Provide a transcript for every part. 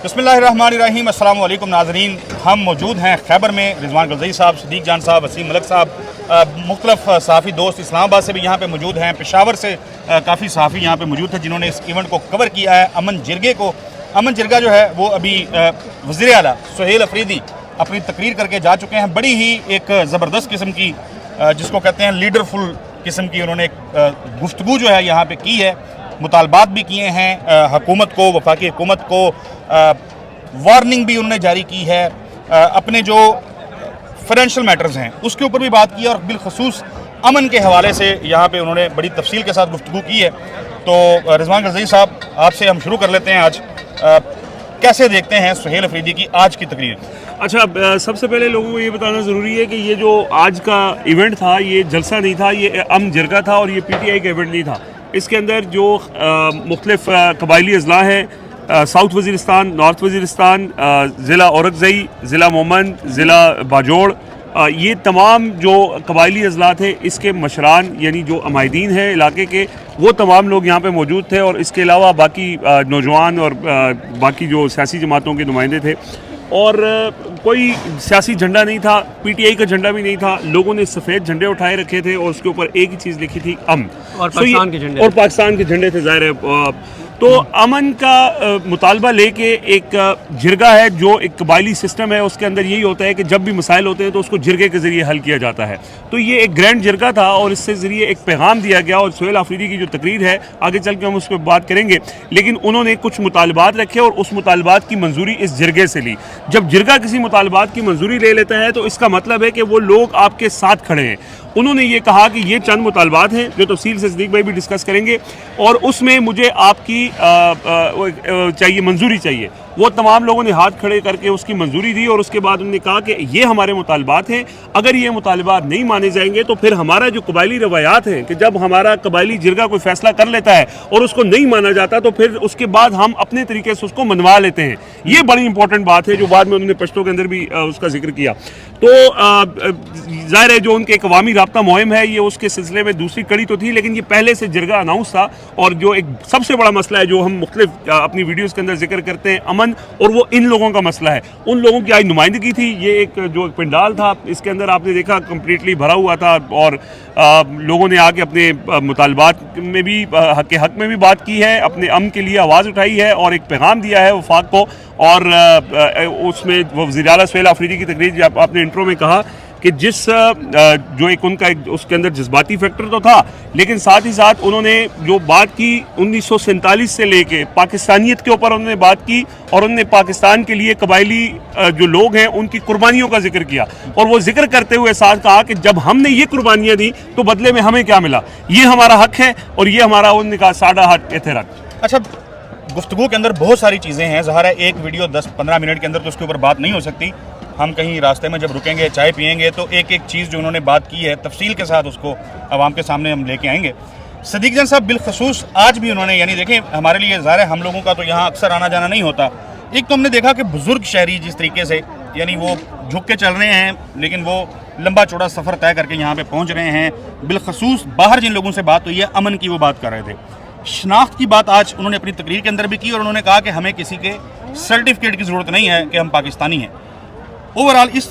بسم اللہ الرحمن الرحیم۔ السلام علیکم ناظرین، ہم موجود ہیں خیبر میں۔ رضوان غلزئی صاحب، صدیق جان صاحب، وسیم ملک صاحب، مختلف صحافی دوست اسلام آباد سے بھی یہاں پہ موجود ہیں، پشاور سے کافی صحافی یہاں پہ موجود تھے جنہوں نے اس ایونٹ کو کور کیا ہے۔ امن جرگے کو، امن جرگہ جو ہے وہ ابھی وزیر اعلیٰ سہیل افریدی اپنی تقریر کر کے جا چکے ہیں۔ بڑی ہی ایک زبردست قسم کی، جس کو کہتے ہیں لیڈرفل قسم کی، انہوں نے گفتگو جو ہے یہاں پہ کی ہے، مطالبات بھی کیے ہیں حکومت کو، وفاقی حکومت کو، وارننگ بھی انہوں نے جاری کی ہے، اپنے جو فائنینشیل میٹرز ہیں اس کے اوپر بھی بات کی ہے، اور بالخصوص امن کے حوالے سے یہاں پہ انہوں نے بڑی تفصیل کے ساتھ گفتگو کی ہے۔ تو رضوان غلزئی صاحب، آپ سے ہم شروع کر لیتے ہیں۔ آج کیسے دیکھتے ہیں سہیل افریدی کی آج کی تقریر؟ اچھا، سب سے پہلے لوگوں کو یہ بتانا ضروری ہے کہ یہ جو آج کا ایونٹ تھا یہ جلسہ نہیں تھا، یہ امن جرگہ تھا، اور یہ پی ٹی آئی کا ایونٹ نہیں تھا۔ اس کے اندر جو مختلف قبائلی اضلاع ہیں، ساؤتھ وزیرستان، نارتھ وزیرستان، ضلع اورکزئی، ضلع مومند، ضلع باجوڑ، یہ تمام جو قبائلی اضلاع تھے اس کے مشران، یعنی جو عمائدین ہیں علاقے کے، وہ تمام لوگ یہاں پہ موجود تھے، اور اس کے علاوہ باقی نوجوان اور باقی جو سیاسی جماعتوں کے نمائندے تھے۔ اور کوئی سیاسی جھنڈا نہیں تھا، پی ٹی آئی کا جھنڈا بھی نہیں تھا، لوگوں نے سفید جھنڈے اٹھائے رکھے تھے، اور اس کے اوپر ایک ہی چیز لکھی تھی، امن، اور پاکستان کے جھنڈے تھے ظاہر ہے۔ تو امن کا مطالبہ لے کے ایک جرگہ ہے جو ایک قبائلی سسٹم ہے، اس کے اندر یہی ہوتا ہے کہ جب بھی مسائل ہوتے ہیں تو اس کو جرگے کے ذریعے حل کیا جاتا ہے۔ تو یہ ایک گرینڈ جرگہ تھا، اور اس سے ذریعے ایک پیغام دیا گیا، اور سہیل افریدی کی جو تقریر ہے آگے چل کے ہم اس پہ بات کریں گے، لیکن انہوں نے کچھ مطالبات رکھے اور اس مطالبات کی منظوری اس جرگے سے لی۔ جب جرگہ کسی مطالبات کی منظوری لے لیتا ہے تو اس کا مطلب ہے کہ وہ لوگ آپ کے ساتھ کھڑے ہیں۔ انہوں نے یہ کہا کہ یہ چند مطالبات ہیں جو تفصیل سے صدیق بھائی بھی ڈسکس کریں گے، اور اس میں مجھے آپ کی منظوری چاہیے۔ وہ تمام لوگوں نے ہاتھ کھڑے کر کے اس کی منظوری دی، اور اس کے بعد انہوں نے کہا کہ یہ ہمارے مطالبات ہیں، اگر یہ مطالبات نہیں مانے جائیں گے تو پھر ہمارا جو قبائلی روایات ہیں کہ جب ہمارا قبائلی جرگہ کوئی فیصلہ کر لیتا ہے اور اس کو نہیں مانا جاتا تو پھر اس کے بعد ہم اپنے طریقے سے اس کو منوا لیتے ہیں۔ یہ بڑی امپورٹنٹ بات ہے جو بعد میں انہوں نے پشتوں کے اندر بھی اس کا ذکر کیا۔ تو ظاہر ہے جو ان کے ایک عوامی رابطہ مہم ہے، یہ اس کے سلسلے میں دوسری کڑی تو تھی، لیکن یہ پہلے سے جرگہ اناؤنس تھا۔ اور جو ایک سب سے بڑا مسئلہ ہے جو ہم مختلف اپنی ویڈیوز کے اندر ذکر کرتے ہیں، امن، اور وہ ان لوگوں کا مسئلہ ہے۔ ان لوگوں کی آج نمائندگی تھی، یہ ایک جو پنڈال تھا اس کے اندر آپ نے دیکھا کمپلیٹلی بھرا ہوا تھا، اور لوگوں نے آ کے اپنے مطالبات میں بھی حق میں بھی بات کی ہے، اپنے امن کے لیے آواز اٹھائی ہے، اور ایک پیغام دیا ہے وفاق کو۔ اور اس میں وزیر اعلیٰ سہیل افریدی کی تقریر جب آپ نے انٹرو میں کہا کہ جو ایک ان کا اس کے اندر جذباتی فیکٹر تو تھا، لیکن ساتھ ہی ساتھ انہوں نے جو بات کی 1947 سے لے کے پاکستانیت کے اوپر انہوں نے بات کی، اور انہوں نے پاکستان کے لیے قبائلی جو لوگ ہیں ان کی قربانیوں کا ذکر کیا، اور وہ ذکر کرتے ہوئے ساتھ کہا کہ جب ہم نے یہ قربانیاں دی تو بدلے میں ہمیں کیا ملا، یہ ہمارا حق ہے، اور یہ ہمارا انہوں نے کہا ساڈا حق ایتھے رکھ۔ اچھا، گفتگو کے اندر بہت ساری چیزیں ہیں، ظاہر ہے ایک ویڈیو 10-15 منٹ کے اندر تو اس کے اوپر بات نہیں ہو سکتی۔ ہم کہیں راستے میں جب رکیں گے، چائے پئیں گے، تو ایک ایک چیز جو انہوں نے بات کی ہے تفصیل کے ساتھ اس کو عوام کے سامنے ہم لے کے آئیں گے۔ صدیق جان صاحب، بالخصوص آج بھی انہوں نے، یعنی دیکھیں ہمارے لیے ظاہر ہے ہم لوگوں کا تو یہاں اکثر آنا جانا نہیں ہوتا، ایک تو ہم نے دیکھا کہ بزرگ شہری جس طریقے سے، یعنی وہ جھک کے چل رہے ہیں لیکن وہ لمبا چوڑا سفر طے کر کے یہاں پہ پہنچ رہے ہیں، بالخصوص باہر جن لوگوں سے بات ہوئی ہے امن کی وہ بات کر رہے تھے۔ شناخت کی بات آج انہوں نے اپنی تقریر کے اندر بھی کی، اور انہوں نے کہا کہ ہمیں کسی کے سرٹیفکیٹ کی ضرورت نہیں ہے کہ ہم پاکستانی ہیں۔ اوورآل اس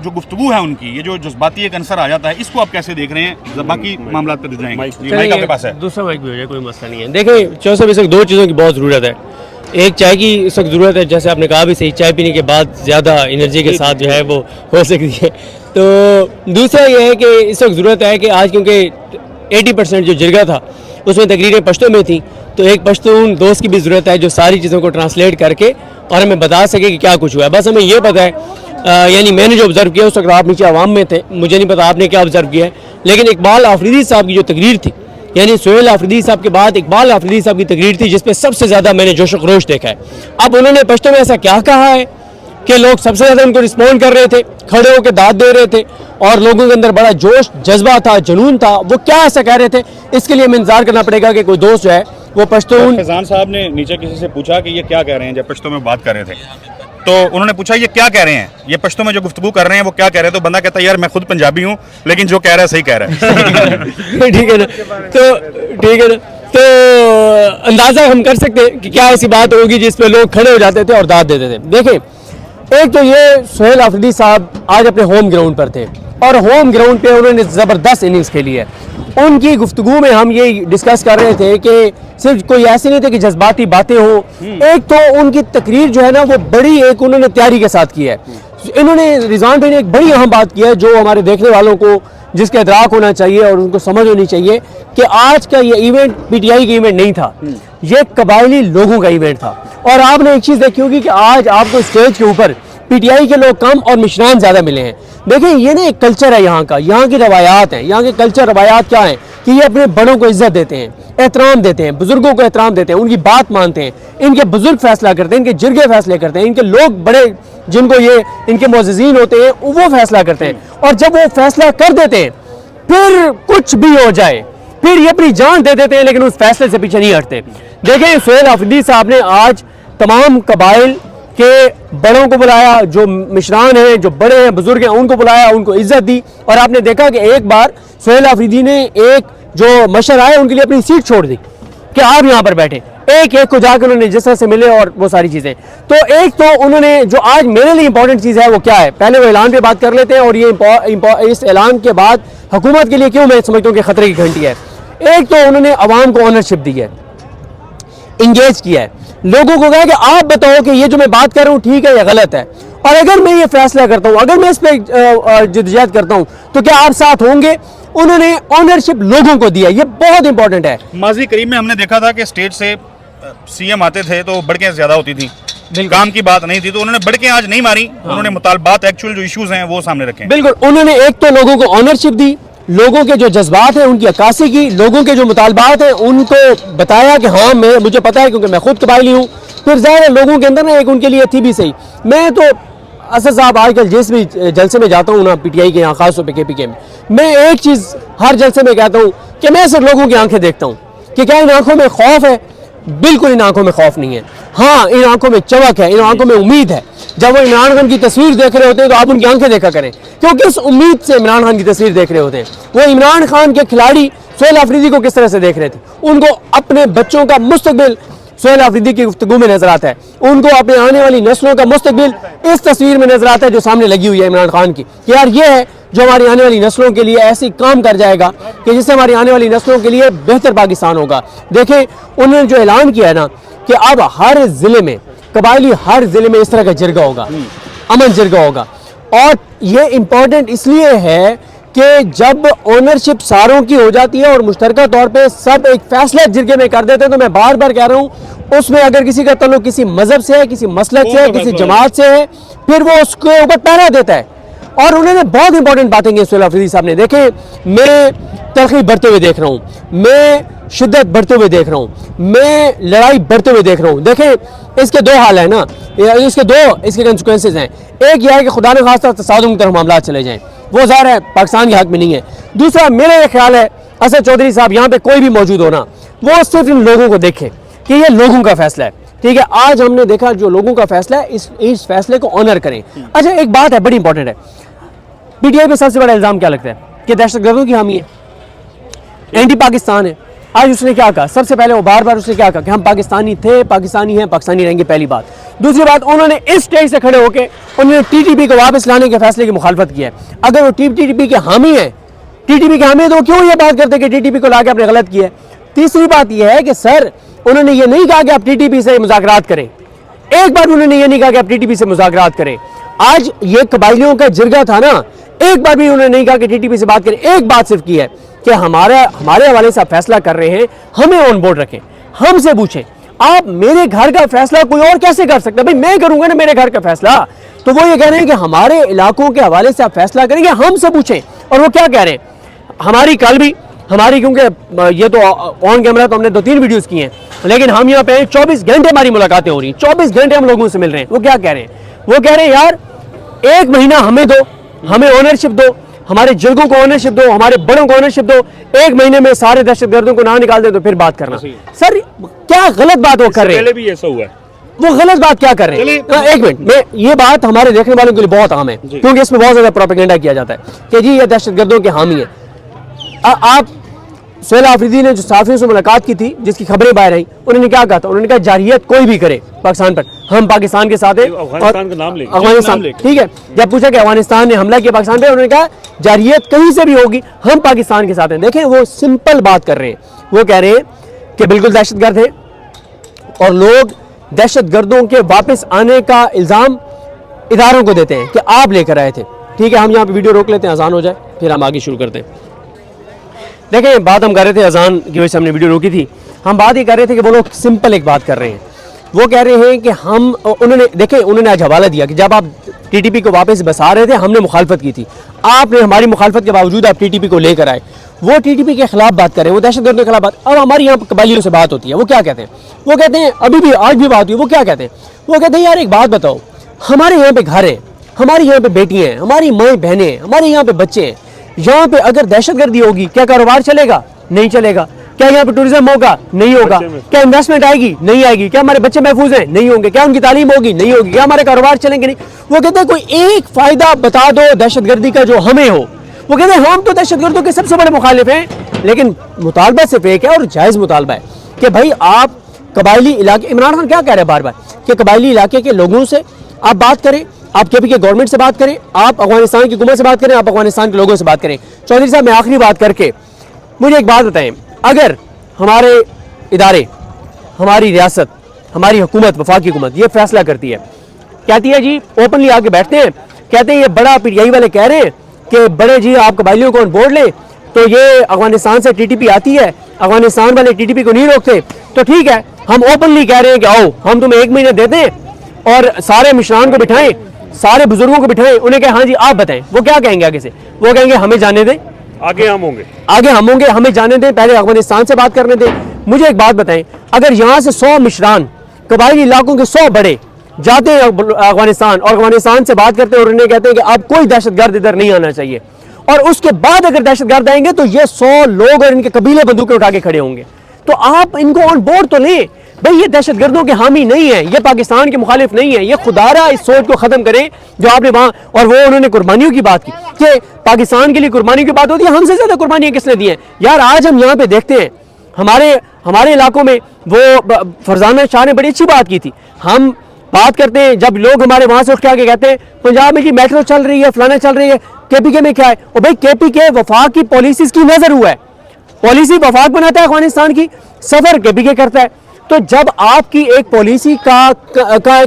جو گفتگو ہے ان کی، یہ جو جذباتی ایک عنصر آ جاتا ہے، اس کو آپ کیسے دیکھ رہے ہیں؟ باقی معاملات پہ جائیں گے، مائک آپ کے پاس ہے، دوسرا مائک بھی ہو جائے، کوئی مسئلہ نہیں ہے۔ دیکھیں چوہدری صاحب، اس وقت دو چیزوں کی بہت ضرورت ہے۔ ایک چائے کی اس وقت ضرورت ہے، جیسے آپ نے کہا بھی صحیح، چائے پینے کے بعد زیادہ انرجی کے ساتھ جو ہے وہ ہو سکتی ہے۔ تو دوسرا یہ ہے کہ اس وقت ضرورت ہے کہ آج کیونکہ 80% جو جرگہ تھا اس میں تقریریں پشتوں میں تھیں، تو ایک پشتون دوست کی بھی ضرورت ہے جو ساری چیزوں کو ٹرانسلیٹ کر کے اور ہمیں بتا سکے کہ کیا کچھ ہوا ہے۔ بس ہمیں یہ پتہ ہے، یعنی میں نے جو آبزرو کیا اس وقت آپ نیچے عوام میں تھے، مجھے نہیں پتا آپ نے کیا آبزرو کیا ہے، لیکن اقبال آفریدی صاحب کی جو تقریر تھی، یعنی سہیل افریدی صاحب کے بعد اقبال آفریدی صاحب کی تقریر تھی جس پہ سب سے زیادہ میں نے جوش و خروش دیکھا ہے۔ اب انہوں نے پشتوں میں ایسا کیا کہا ہے کہ لوگ سب سے زیادہ ان کو رسپونڈ کر رہے تھے، کھڑے ہو کے داد دے رہے تھے، اور لوگوں کے اندر بڑا جوش، جذبہ تھا، جنون تھا، وہ کیا ایسا کہہ رہے تھے؟ اس کے لیے ہمیں انتظار کرنا پڑے گا کہ کوئی دوست جو ہے وہ پشتون۔ فیضان صاحب نے نیچے کسی سے پوچھا کہ یہ کیا کہہ رہے ہیں جب پشتوں میں بات کر رہے تھے، تو انہوں نے پوچھا یہ کیا کہہ رہے ہیں، یہ پشتوں میں جو گفتگو کر رہے ہیں وہ کیا کہہ رہے ہیں، تو بندہ کہتا ہے یار میں خود پنجابی ہوں لیکن جو کہہ رہا ہے صحیح کہہ رہا ہے۔ ٹھیک ہے نا، تو ٹھیک ہے نا، تو اندازہ ہم کر سکتے ہیں کہ کیا ایسی بات ہوگی جس پہ لوگ کھڑے ہو جاتے تھے اور داد دیتے تھے. دیکھیں ایک تو یہ سہیل آفریدی صاحب آج اپنے ہوم گراؤنڈ پر تھے اور ہوم گراؤنڈ پہ انہوں نے زبردست اننگز کھیلی ہے. ان کی گفتگو میں ہم یہ ڈسکس کر رہے تھے کہ صرف کوئی ایسے نہیں تھے کہ جذباتی باتیں ہوں. ایک تو ان کی تقریر جو ہے نا وہ بڑی ایک انہوں نے تیاری کے ساتھ کی ہے. انہوں نے رضوان بھائی نے ایک بڑی اہم بات کی ہے جو ہمارے دیکھنے والوں کو جس کا ادراک ہونا چاہیے اور ان کو سمجھ ہونی چاہیے کہ آج کا یہ ایونٹ پی ٹی آئی کا ایونٹ نہیں تھا, یہ قبائلی لوگوں کا ایونٹ تھا. اور آپ نے ایک چیز دیکھی ہوگی کہ آج آپ کو اسٹیج کے اوپر پی ٹی آئی کے لوگ کم اور مشران زیادہ ملے ہیں. دیکھیں یہ نا ایک کلچر ہے یہاں کا, یہاں کی روایات ہیں, یہاں کے کلچر روایات کیا ہیں کہ یہ اپنے بڑوں کو عزت دیتے ہیں, احترام دیتے ہیں, بزرگوں کو احترام دیتے ہیں, ان کی بات مانتے ہیں, ان کے بزرگ فیصلہ کرتے ہیں, ان کے جرگے فیصلے کرتے ہیں, ان کے لوگ بڑے جن کو یہ ان کے معززین ہوتے ہیں وہ فیصلہ کرتے ہیں. اور جب وہ فیصلہ کر دیتے ہیں پھر کچھ بھی ہو جائے پھر یہ اپنی جان دے دیتے ہیں لیکن اس فیصلے سے پیچھے نہیں ہٹتے. دیکھیں سہیل آفریدی صاحب نے آج تمام قبائل کے بڑوں کو بلایا, جو مشران ہیں, جو بڑے ہیں, بزرگ ہیں, ان کو بلایا, ان کو عزت دی. اور آپ نے دیکھا کہ ایک بار سہیل آفریدی نے ایک جو مشر آئے ان کے لیے اپنی سیٹ چھوڑ دی کہ آپ یہاں پر بیٹھے, ایک ایک کو جا کے انہوں نے جس طرح سے ملے اور وہ ساری چیزیں. تو ایک تو انہوں نے جو آج میرے لیے امپورٹنٹ چیز ہے وہ کیا ہے, پہلے وہ اعلان پہ بات کر لیتے ہیں اور یہ اس اعلان کے بعد حکومت کے لیے کیوں میں سمجھتا ہوں کہ خطرے کی گھنٹی ہے. ایک تو انہوں نے عوام کو اونرشپ دی ہے, انگیج کیا ہے, لوگوں کو کہا کہ آپ بتاؤ کہ یہ جو میں بات کر رہا ہوں ٹھیک ہے یا غلط ہے, اور اگر میں یہ فیصلہ کرتا ہوں, اگر میں اس پہ جدوجہد کرتا ہوں تو کیا آپ ساتھ ہوں گے. انہوں نے اونرشپ لوگوں کو دیا, یہ بہت امپورٹنٹ ہے. ماضی قریب میں ہم نے دیکھا تھا کہ اسٹیٹ سے سی ایم آتے تھے تو بڑکیں زیادہ ہوتی تھیں, کام کی بات نہیں تھی, تو انہوں نے بڑکیں آج نہیں ماری, انہوں نے مطالبات ایکچوئل جو ایشوز ہیں وہ سامنے رکھے. بالکل, انہوں نے ایک تو لوگوں کو اونرشپ دی, لوگوں کے جو جذبات ہیں ان کی عکاسی کی, لوگوں کے جو مطالبات ہیں ان کو بتایا کہ ہاں مجھے پتا ہے کیونکہ میں خود قبائلی ہوں. پھر ظاہر ہے لوگوں کے اندر نا ایک ان کے لیے تھی بھی صحیح. میں تو اسد صاحب آج کل جس بھی جلسے میں جاتا ہوں نا پی ٹی آئی کے یہاں خاص طور پہ کے پی کے میں ایک چیز ہر جلسے میں کہتا ہوں کہ میں صرف لوگوں کی آنکھیں دیکھتا ہوں کہ کیا ان آنکھوں میں خوف ہے. بالکل ان آنکھوں میں خوف نہیں ہے, ہاں ان آنکھوں میں چمک ہے, ان آنکھوں میں امید ہے. جب وہ عمران خان کی تصویر دیکھ رہے ہوتے ہیں تو آپ ان کی آنکھیں دیکھا کریں, کیونکہ اس امید سے عمران خان کی تصویر دیکھ رہے ہوتے ہیں. وہ عمران خان کے کھلاڑی سہیل آفریدی کو کس طرح سے دیکھ رہے تھے, ان کو اپنے بچوں کا مستقبل سہیل آفریدی کی گفتگو میں نظر آتا ہے, ان کو اپنے آنے والی نسلوں کا مستقبل اس تصویر میں نظر آتا ہے جو سامنے لگی ہوئی ہے عمران خان کی, کہ یار یہ ہے جو ہماری آنے والی نسلوں کے لیے ایسی کام کر جائے گا کہ جس سے ہماری آنے والی نسلوں کے لیے بہتر پاکستان ہوگا. دیکھیں انہوں نے جو اعلان کیا ہے نا کہ اب ہر ضلع میں قبائلی ہر ضلع میں اس طرح کا جرگہ ہوگا, امن جرگہ ہوگا. اور یہ امپورٹنٹ اس لیے ہے کہ جب اونرشپ ساروں کی ہو جاتی ہے اور مشترکہ طور پہ سب ایک فیصلہ جرگے میں کر دیتے ہیں, تو میں بار بار کہہ رہا ہوں اس میں اگر کسی کا تعلق کسی مذہب سے ہے, کسی مسلک سے ہے, کسی جماعت سے ہے, پھر وہ اس کے اوپر پہرا دیتا ہے. اور انہوں نے بہت امپورٹنٹ باتیں کی سہیل آفریدی صاحب نے. دیکھیں میں ترقی بڑھتے ہوئے دیکھ رہا ہوں, میں شدت بڑھتے ہوئے دیکھ رہا ہوں, میں لڑائی بڑھتے ہوئے دیکھ رہا ہوں. دیکھیں اس کے دو حال ہیں نا, اس کے کنسیکوینسز ہیں. ایک یہ ہے کہ خدا نخواستہ تصادم کی طرف معاملات چلے جائیں, وہ ظاہر ہے پاکستان کے حق میں نہیں ہے. دوسرا میرا یہ خیال ہے اسد چودھری صاحب یہاں پہ کوئی بھی موجود ہونا, وہ صرف ان لوگوں کو دیکھے کہ یہ لوگوں کا فیصلہ ہے. ٹھیک ہے, آج ہم نے دیکھا جو لوگوں کا فیصلہ ہے اس فیصلے کو آنر کریں. اچھا ایک بات ہے بڑی امپورٹنٹ ہے, پی ٹی آئی پہ سب سے بڑا الزام کیا لگتا ہے کہ دہشت گردوں کی حامی ہے, اینٹی پاکستان ہے. آج اس نے کیا کہا, سب سے پہلے وہ بار بار اس نے کیا کہا کہ ہم پاکستانی تھے, پاکستانی ہیں, پاکستانی رہیں گے, پہلی بات. دوسری بات انہوں نے اس اسٹیج سے کھڑے ہو کے انہوں نے ٹی ٹی پی کو واپس لانے کے فیصلے کی مخالفت کی ہے. اگر وہ ٹی ٹی پی کے حامی ہیں, تو وہ کیوں یہ بات کرتے کہ ٹی ٹی پی کو لا کے آپ نے غلط کیا ہے. تیسری بات یہ ہے کہ سر انہوں نے یہ نہیں کہا کہ آپ ٹی ٹی پی سے مذاکرات کریں, ایک بار انہوں نے یہ نہیں کہا کہ آپ ٹی ٹی پی سے مذاکرات کریں. آج یہ قبائلیوں کا جرگہ تھا نا, ایک بار بھی انہوں نے نہیں کہا کہ ٹی ٹی پی سے بات کریں. ایک بات صرف کی ہے کہ ہمارے حوالے سے آپ فیصلہ کر رہے ہیں, ہمیں آن بورڈ رکھیں, ہم سے پوچھیں. آپ میرے گھر کا فیصلہ کوئی اور کیسے کر سکتا ہے؟ بھائی میں کروں گا نا میرے گھر کا فیصلہ, تو وہ یہ کہہ رہے ہیں کہ ہمارے علاقوں کے حوالے سے آپ فیصلہ کریں گے, ہم سے پوچھیں. اور وہ کیا کہہ رہے ہیں, ہماری کل بھی ہماری, کیونکہ یہ تو آن کیمرہ تو ہم نے 2-3 ویڈیوز کی ہیں, لیکن ہم یہاں پہ 24 گھنٹے ہماری ملاقاتیں ہو رہی ہیں, 24 گھنٹے ہم لوگوں سے مل رہے ہیں. وہ کیا کہہ رہے ہیں, وہ کہہ رہے ہیں یار 1 مہینہ ہمیں دو, ہمیں اونرشپ دو, ہمارے جرگوں کو اونرشپ دو, ہمارے بڑوں کو اونرشپ دو, 1 مہینے میں سارے دہشت گردوں کو نہ نکال دیں تو پھر بات کرنا. سر کیا غلط بات وہ کر رہے ہیں, پہلے بھی ایسا ہوا ہے, وہ غلط بات کیا کر رہے ہیں. ایک منٹ, میں یہ بات ہمارے دیکھنے والوں کے لیے بہت عام ہے, کیونکہ اس میں بہت زیادہ پروپیگنڈا کیا جاتا ہے کہ جی یہ دہشت گردوں کے حامی ہیں. آپ سہیل آفریدی نے جو صحافیوں سے ملاقات کی تھی جس کی خبریں باہر آئیں, انہوں نے کیا کہا تھا؟ انہوں نے کہا جارحیت کوئی بھی کرے پاکستان پر, ہم پاکستان کے ساتھ ہیں. افغانستان کا نام لیں, افغانستان, ٹھیک ہے. جب پوچھا کہ افغانستان نے حملہ کیا پاکستان پہ, انہوں نے کہا جارحیت کہیں سے بھی ہوگی ہم پاکستان کے ساتھ ہیں. دیکھیں وہ سمپل بات کر رہے ہیں, وہ کہہ رہے ہیں کہ بالکل دہشت گرد ہیں اور لوگ دہشت گردوں کے واپس آنے کا الزام اداروں کو دیتے ہیں کہ آپ لے کر آئے تھے. ٹھیک ہے, ہم یہاں پہ ویڈیو روک لیتے ہیں, اذان ہو جائے پھر ہم آگے شروع کرتے ہیں. دیکھیں بات ہم کر رہے تھے, اذان کی وجہ سے ہم نے ویڈیو روکی تھی. ہم بات یہ کر رہے تھے کہ وہ لوگ سمپل ایک بات کر رہے ہیں. وہ کہہ رہے ہیں کہ انہوں نے آج حوالہ دیا کہ جب آپ ٹی ٹی پی کو واپس بسا رہے تھے ہم نے مخالفت کی تھی, آپ نے ہماری مخالفت کے باوجود آپ ٹی ٹی پی کو لے کر آئے. وہ ٹی ٹی پی کے خلاف بات کر رہے ہیں, وہ دہشت گردوں کے خلاف بات. اب ہماری یہاں قبائلیوں سے بات ہوتی ہے, وہ کیا کہتے ہیں؟ وہ کہتے ہیں ابھی بھی آج بھی بات ہوئی, وہ کیا کہتے ہیں؟ وہ کہتے ہیں یار ایک بات بتاؤ, ہمارے یہاں پہ گھر ہے, ہماری یہاں پہ بیٹیاں ہیں, ہماری مائیں بہنیں ہیں, ہمارے یہاں پہ بچے ہیں. یہاں پہ اگر دہشت گردی ہوگی کیا کاروبار چلے گا؟ نہیں چلے گا. کیا یہاں پہ ٹوریزم ہوگا؟ نہیں ہوگا. کیا انویسٹمنٹ آئے گی؟ نہیں آئے گی. کیا ہمارے بچے محفوظ ہیں؟ نہیں ہوں گے. کیا ان کی تعلیم ہوگی؟ نہیں ہوگی. کیا ہمارے کاروبار چلیں گے؟ نہیں. وہ کہتے ہیں کوئی ایک فائدہ بتا دو دہشت گردی کا جو ہمیں ہو. وہ کہتے ہیں ہم تو دہشت گردوں کے سب سے بڑے مخالف ہیں, لیکن مطالبہ صرف ایک ہے اور جائز مطالبہ ہے کہ بھائی آپ قبائلی علاقے, عمران خان کیا کہہ رہے ہیں بار بار کہ قبائلی علاقے کے لوگوں سے آپ بات کریں, آپ کے گورنمنٹ سے بات کریں, آپ افغانستان کی حکومت سے بات کریں, آپ افغانستان کے لوگوں سے بات کریں. چودھری صاحب میں آخری بات کر کے مجھے ایک بات بتائیں, اگر ہمارے ادارے, ہماری ریاست, ہماری حکومت, وفاقی حکومت یہ فیصلہ کرتی ہے, کہتی ہے جی اوپنلی آ کے بیٹھتے ہیں, کہتے ہیں یہ بڑا پی ٹی آئی والے کہہ رہے ہیں کہ بڑے جی آپ قبائلیوں کو آن بورڈ لیں, تو یہ افغانستان سے ٹی ٹی پی آتی ہے, افغانستان والے ٹی ٹی پی کو نہیں روکتے, تو ٹھیک ہے ہم اوپنلی کہہ رہے ہیں کہ آؤ ہم تمہیں 1 مہینہ دیتے ہیں اور سارے مشران کو بٹھائیں, سارے بزرگوں کو بٹھائیں, انہیں کہیں ہاں جی آپ بتائیں. وہ کیا کہیں گے آگے سے؟ وہ کہیں گے ہمیں جانے دیں, آگے ہم ہوں گے, ہمیں جانے دیں, پہلے افغانستان سے بات کرنے دیں. مجھے ایک بات بتائیں, اگر یہاں سے 100 مشران قبائلی علاقوں کے 100 بڑے جاتے ہیں افغانستان اور افغانستان سے بات کرتے ہیں اور انہیں کہتے ہیں کہ اب کوئی دہشت گرد ادھر نہیں آنا چاہیے, اور اس کے بعد اگر دہشت گرد آئیں گے تو یہ 100 لوگ اور ان کے قبیلے بندوقیں اٹھا کے کھڑے ہوں گے, تو آپ ان کو آن بورڈ تو لیں. بھئی یہ دہشت گردوں کے حامی نہیں ہیں, یہ پاکستان کے مخالف نہیں ہیں, یہ خدارہ اس سوچ کو ختم کریں جو آپ نے وہاں. اور وہ انہوں نے قربانیوں کی بات کی کہ پاکستان کے لیے قربانیوں کی بات ہوتی ہے, ہم سے زیادہ قربانیاں کس نے دی ہیں یار؟ آج ہم یہاں پہ دیکھتے ہیں ہمارے علاقوں میں وہ فرزانہ شاہ نے بڑی اچھی بات کی تھی. ہم بات کرتے ہیں جب لوگ ہمارے وہاں سے اٹھ کے آ کے کہتے ہیں پنجاب میں جی میٹرو چل رہی ہے, فلانا چل رہی ہے, کے پی کے میں کیا ہے؟ اور بھائی کے پی کے وفاق کی پالیسیز کی نظر ہوا ہے, پالیسی وفاق بناتا ہے افغانستان کی, سفر کے پی کے کرتا ہے. تو جب آپ کی ایک پالیسی کا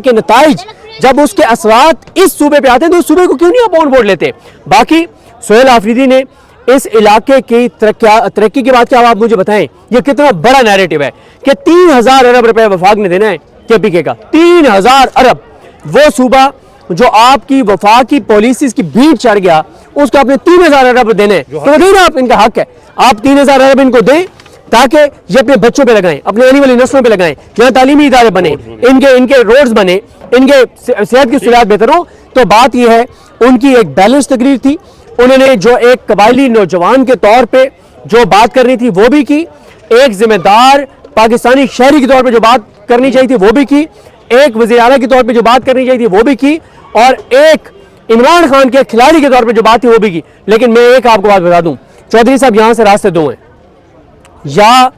کے نتائج جب اس کے اثرات اس صوبے پہ آتے ہیں تو اس صوبے کو کیوں نہیں آپ آن بورڈ لیتے؟ باقی سہیل آفریدی نے اس علاقے کی ترقی کے بعد کیا آپ مجھے بتائیں یہ کتنا بڑا نیریٹو ہے کہ 3000 ارب روپے وفاق نے دینا ہے کے پی کے کا, 3000 ارب. وہ صوبہ جو آپ کی وفاق کی پالیسیز کی بھیڑ چڑھ گیا اس کو آپ نے 3000 ارب دینے ہیں, تو نہیں نا آپ ان کا حق ہے, آپ 3000 ارب ان کو دیں تاکہ یہ اپنے بچوں پہ لگائیں, اپنے آنے والی نسلوں پہ لگائیں, یہاں تعلیمی ادارے بنے, ان کے روڈز بنے, ان کے صحت کی سہولیات بہتر ہوں. تو بات یہ ہے ان کی ایک بیلنس تقریر تھی, انہوں نے جو ایک قبائلی نوجوان کے طور پہ جو بات کرنی تھی وہ بھی کی, ایک ذمہ دار پاکستانی شہری کے طور پہ جو بات کرنی چاہیے تھی وہ بھی کی, ایک وزیر اعلیٰ کے طور پہ جو بات کرنی چاہیے تھی وہ بھی کی, اور ایک عمران خان کے کھلاڑی کے طور پہ جو بات تھی وہ بھی کی. لیکن میں ایک آپ کو بات بتا دوں چودھری صاحب, یہاں سے راستے دو ہیں, یا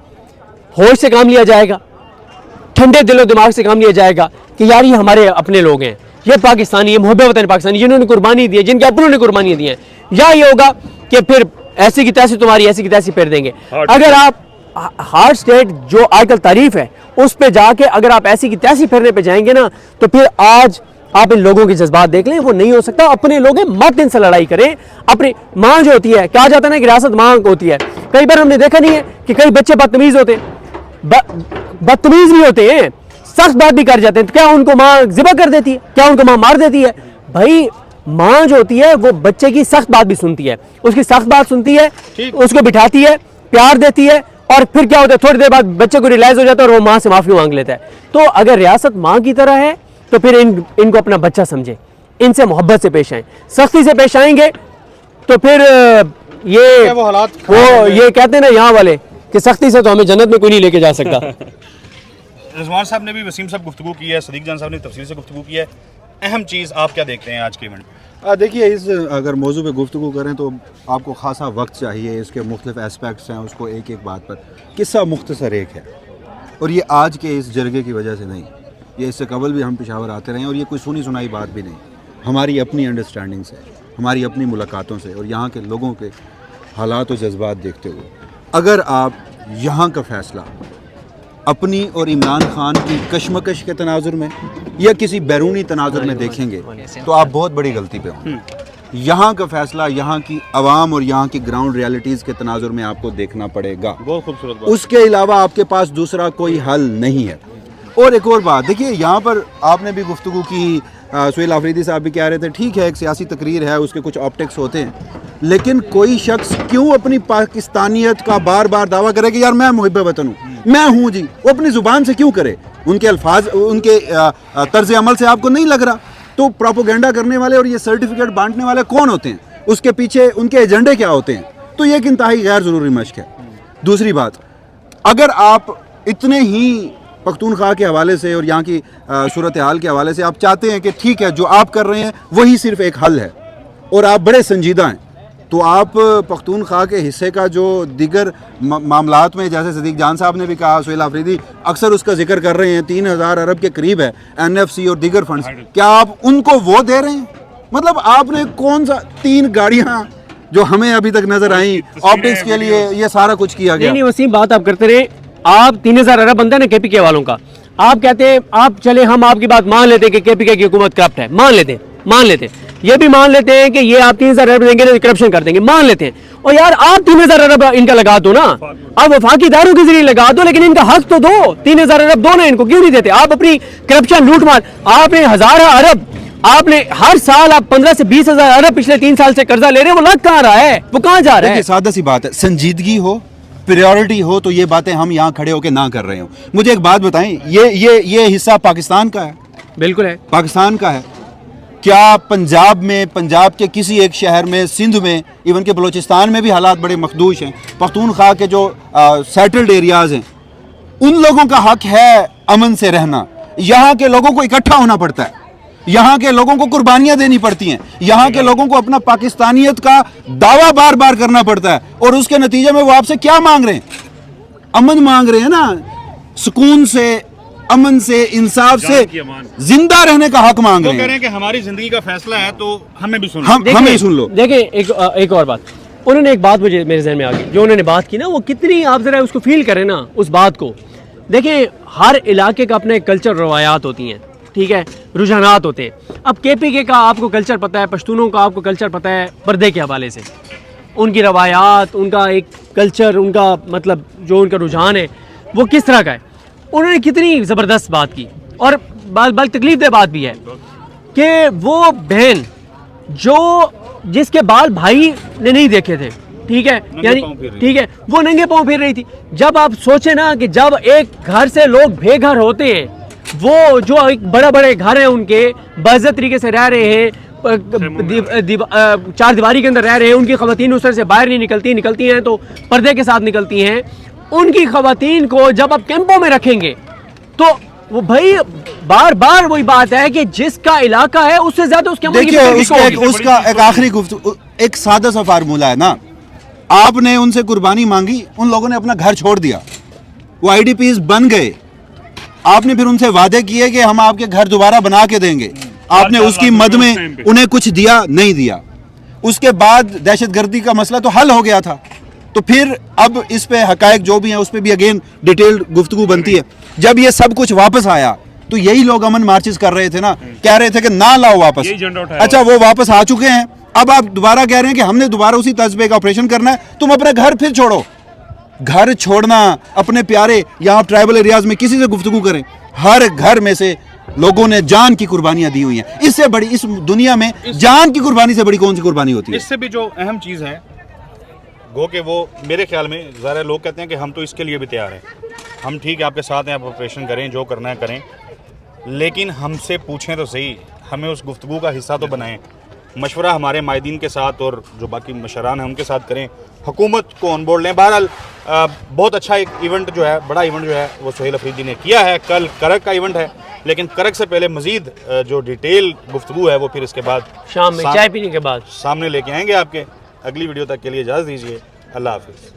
ہوش سے کام لیا جائے گا, ٹھنڈے دل و دماغ سے کام لیا جائے گا کہ یار یہ ہمارے اپنے لوگ ہیں, یہ پاکستانی, یہ محب وطن پاکستانی جنہوں نے قربانی دی ہے, جن کے اپنوں نے قربانیاں دی ہیں, یا یہ ہوگا کہ پھر ایسی کی تیسی تمہاری ایسی کی تیسی پھیر دیں گے. اگر آپ ہارڈ سٹیٹ جو آج کل تعریف ہے اس پہ جا کے اگر آپ ایسی کی تیسی پھیرنے پہ جائیں گے نا تو پھر آج آپ ان لوگوں کے جذبات دیکھ لیں, وہ نہیں ہو سکتا. اپنے لوگ ہیں, مت ان سے لڑائی کریں. اپنی ماں جو ہوتی ہے, کہا جاتا ہے نا کہ ریاست ماں ہوتی ہے, کئی بار ہم نے دیکھا نہیں ہے کہ کئی بچے بدتمیز ہوتے ہیں, بدتمیز بھی ہوتے ہیں, سخت بات بھی کر جاتے ہیں, تو کیا ان کو ماں ذبح کر دیتی ہے؟ کیا ان کو ماں مار دیتی ہے؟ بھائی ماں جو ہوتی ہے وہ بچے کی سخت بات بھی سنتی ہے, اس کی سخت بات سنتی ہے, اس کو بٹھاتی ہے, پیار دیتی ہے, اور پھر کیا ہوتا ہے تھوڑی دیر بعد بچے کو ریلائز ہو جاتا ہے اور وہ ماں سے معافی مانگ لیتا ہے. تو اگر ریاست ماں کی طرح ہے تو پھر ان کو اپنا بچہ سمجھیں, ان سے محبت سے پیش آئیں. سختی سے پیش آئیں گے تو پھر یہ کہتے ہیں نا یہاں والے کہ سختی سے تو ہمیں جنت میں کوئی نہیں لے کے جا سکتا. رضوان صاحب نے بھی, وسیم صاحب گفتگو کی ہے, صدیق جان صاحب نے تفصیل سے گفتگو کی ہے. اہم چیز آپ کیا دیکھتے ہیں آج کے ایونٹ؟ دیکھیے اس اگر موضوع پہ گفتگو کریں تو آپ کو خاصا وقت چاہیے، اس کے مختلف اسپیکٹس ہیں، اس کو ایک ایک بات پر قصہ مختصر ایک ہے، اور یہ آج کے اس جرگے کی وجہ سے نہیں، یہ اس سے قبل بھی ہم پشاور آتے رہے ہیں، اور یہ کوئی سنی سنائی بات بھی نہیں، ہماری اپنی انڈرسٹینڈنگ سے، ہماری اپنی ملاقاتوں سے اور یہاں کے لوگوں کے حالات و جذبات دیکھتے ہوئے، اگر آپ یہاں کا فیصلہ اپنی اور عمران خان کی کشمکش کے تناظر میں یا کسی بیرونی تناظر میں دیکھیں گے تو آپ بہت بڑی غلطی پہ ہوں گے۔ یہاں کا فیصلہ یہاں کی عوام اور یہاں کی گراؤنڈ ریالٹیز کے تناظر میں آپ کو دیکھنا پڑے گا، بہت خوبصورت بات. اس کے علاوہ آپ کے پاس دوسرا کوئی حل نہیں ہے۔ اور ایک اور بات دیکھیے، یہاں پر آپ نے بھی گفتگو کی، سہیل آفریدی صاحب بھی کہہ رہے تھے، ٹھیک ہے ایک سیاسی تقریر ہے، اس کے کچھ آپٹکس ہوتے ہیں، لیکن کوئی شخص کیوں اپنی پاکستانیت کا بار بار دعویٰ کرے کہ یار میں محب وطن ہوں، میں ہوں جی، وہ اپنی زبان سے کیوں کرے؟ ان کے الفاظ، ان کے طرز عمل سے آپ کو نہیں لگ رہا؟ تو پروپوگنڈا کرنے والے اور یہ سرٹیفکیٹ بانٹنے والے کون ہوتے ہیں؟ اس کے پیچھے ان کے ایجنڈے کیا ہوتے ہیں؟ تو یہ ایک انتہائی غیر ضروری مشق ہے۔ دوسری بات، اگر آپ اتنے ہی پختونخوا کے حوالے سے اور یہاں کی صورتحال کے حوالے سے آپ چاہتے ہیں کہ ٹھیک ہے جو آپ کر رہے ہیں وہی صرف ایک حل ہے اور آپ بڑے سنجیدہ ہیں، تو آپ پختونخوا کے حصے کا جو دیگر معاملات میں، جیسے صدیق جان صاحب نے بھی کہا، سہیل آفریدی اکثر اس کا ذکر کر رہے ہیں، 3000 ارب کے قریب ہے NFC اور دیگر فنڈز، کیا آپ ان کو وہ دے رہے ہیں؟ مطلب آپ نے کون سا 3 گاڑیاں جو ہمیں ابھی تک نظر آئیں آپٹکس کے لیے یہ سارا کچھ کیا گیا؟ نہیں وسیم، بات آپ کرتے رہے، آپ 3000 ارب بندہ نا KPK والوں کا، آپ کہتے ہیں آپ چلے، ہم آپ کی بات مان لیتے کہ KPK کی حکومت کرپٹ ہے، مان لیتے یہ بھی مان لیتے ہیں کہ یہ آپ 3000 ارب دیں گے تو کرپشن کر دیں گے، مان لیتے ہیں، اور یار آپ 3000 ارب ان کا لگا دو نا، آپ وفاقی اداروں کے ذریعے لگا دو، لیکن ان کا حق تو دو، 3000 ارب دو نا، ان کو کیوں نہیں دیتے؟ آپ اپنی کرپشن لوٹ مار، آپ نے 1000 ارب، آپ نے ہر سال آپ 15 سے 20,000 ارب پچھلے 3 سال سے قرضہ لے رہے ہیں، وہ لگ کہاں رہا ہے؟ وہ کہاں جا رہا ہے؟ سادہ سی بات ہے، سنجیدگی ہو، پریورٹی ہو، تو یہ باتیں ہم یہاں کھڑے ہو کے نہ کر رہے ہوں۔ مجھے ایک بات بتائیں، یہ حصہ پاکستان کا ہے؟ بالکل ہے، پاکستان کا ہے۔ کیا پنجاب میں، پنجاب کے کسی ایک شہر میں، سندھ میں، ایون کہ بلوچستان میں بھی حالات بڑے مخدوش ہیں، پختونخوا کے جو سیٹلڈ ایریاز ہیں ان لوگوں کا حق ہے امن سے رہنا؟ یہاں کے لوگوں کو اکٹھا ہونا پڑتا ہے، یہاں کے لوگوں کو قربانیاں دینی پڑتی ہیں، یہاں کے لوگوں کو اپنا پاکستانیت کا دعویٰ بار بار کرنا پڑتا ہے، اور اس کے نتیجے میں وہ آپ سے کیا مانگ رہے ہیں؟ امن مانگ رہے ہیں نا، سکون سے، امن سے، انصاف سے زندہ رہنے کا حق مانگ وہ رہے کہہ رہے ہیں۔ ہیں کہ ہماری زندگی کا فیصلہ ہے تو ہمیں بھی سنو۔ ہمیں سن لو۔ دیکھیں ایک اور بات، انہوں نے ایک بات مجھے میرے ذہن میں آ گئی، جو انہوں نے بات کی نا، وہ کتنی آپ ذرا اس کو فیل کریں نا اس بات کو۔ دیکھیں ہر علاقے کا اپنے کلچر، روایات ہوتی ہیں، ٹھیک ہے، رجحانات ہوتے ہیں۔ اب KPK کا آپ کو کلچر پتہ ہے، پشتونوں کا آپ کو کلچر پتہ ہے پردے کے حوالے سے، ان کی روایات، ان کا ایک کلچر، ان کا مطلب جو ان کا رجحان ہے وہ کس طرح کا ہے۔ انہوں نے کتنی زبردست بات کی، اور بل تکلیف دہ بات بھی ہے کہ وہ بہن جس کے بال بھائی نے نہیں دیکھے تھے، ٹھیک ہے، یعنی ٹھیک ہے، وہ ننگے پاؤں پھر رہی تھی۔ جب آپ سوچیں نا کہ جب ایک گھر سے لوگ بے گھر ہوتے ہیں، وہ جو ایک بڑے بڑے گھر ہیں ان کے باعزت طریقے سے رہ رہے ہیں، چار دیواری کے اندر رہ رہے ہیں، ان کی خواتین اس طرح سے باہر نہیں نکلتی ہیں تو پردے کے ساتھ نکلتی ہیں، ان کی خواتین کو جب آپ کیمپوں میں رکھیں گے تو وہ بھائی بار بار وہی بات ہے کہ جس کا علاقہ ہے اس سے زیادہ اس کے دیکھیے اس کا ایک آخری گفتگو، ایک سادہ سا فارمولہ ہے نا، آپ نے ان سے قربانی مانگی، ان لوگوں نے اپنا گھر چھوڑ دیا، وہ IDPs بن گئے، آپ نے پھر ان سے وعدے کیے کہ ہم آپ کے گھر دوبارہ بنا کے دیں گے، آپ نے اس کی مد میں انہیں کچھ دیا نہیں دیا، اس کے بعد دہشت گردی کا مسئلہ تو حل ہو گیا تھا، تو پھر اب اس پہ حقائق جو بھی ہیں اس پہ بھی اگین ڈیٹیلڈ گفتگو بنتی ہے۔ جب یہ سب کچھ واپس آیا تو یہی لوگ امن مارچز کر رہے تھے نا، کہہ رہے تھے کہ نہ لاؤ واپس، اچھا وہ واپس آ چکے ہیں، اب آپ دوبارہ کہہ رہے ہیں کہ ہم نے دوبارہ اسی طرز پہ ایک آپریشن کرنا ہے، تم اپنے گھر پھر چھوڑو۔ گھر چھوڑنا اپنے پیارے، یہاں ٹرائبل ایریاز میں کسی سے گفتگو کریں، ہر گھر میں سے لوگوں نے جان کی قربانیاں دی ہوئی ہیں، اس سے بڑی اس دنیا میں جان کی قربانی سے بڑی کون سی قربانی ہوتی ہے؟ اس سے بھی جو اہم چیز ہے گو کہ وہ میرے خیال میں ظاہر لوگ کہتے ہیں کہ ہم تو اس کے لیے بھی تیار ہیں، ہم ٹھیک ہے آپ کے ساتھ ہیں، آپ آپریشن کریں، جو کرنا ہے کریں، لیکن ہم سے پوچھیں تو صحیح، ہمیں اس گفتگو کا حصہ تو بنائیں۔ مشورہ ہمارے مائدین کے ساتھ اور جو باقی مشران ہیں ان کے ساتھ کریں، حکومت کو آن بورڈ لیں۔ بہرحال بہت اچھا ایک ایونٹ جو ہے، بڑا ایونٹ جو ہے وہ سہیل افریدی نے کیا ہے۔ کل کرک کا ایونٹ ہے، لیکن کرک سے پہلے مزید جو ڈیٹیل گفتگو ہے وہ پھر اس کے بعد شام میں چائے پینے کے بعد سامنے لے کے آئیں گے آپ کے۔ اگلی ویڈیو تک کے لیے اجازت دیجیے، اللہ حافظ۔